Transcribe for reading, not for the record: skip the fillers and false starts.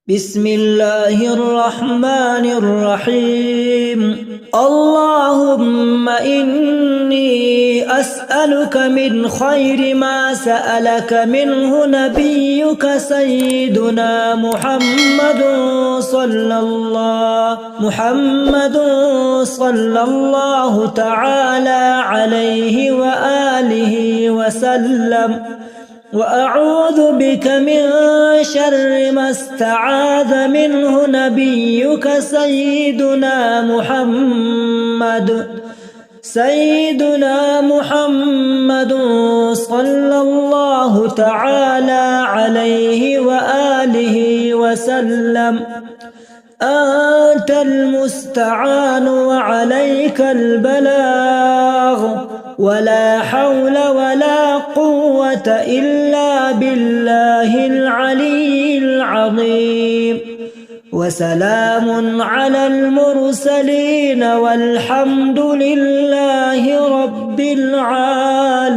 بسم الله الرحمن الرحيم اللهم إني أسألك من خير ما سألك منه نبيك سيدنا محمد صلى الله تعالى عليه وآله وسلم، وأعوذ بك من شر ما استعاذ منه نبيك سيدنا محمد صلى الله تعالى عليه وآله وسلم. أنت المستعان وعليك البلاغ، ولا حول ولا قوة إلا بالله العلي العظيم. وسلام على المرسلين والحمد لله رب العالمين.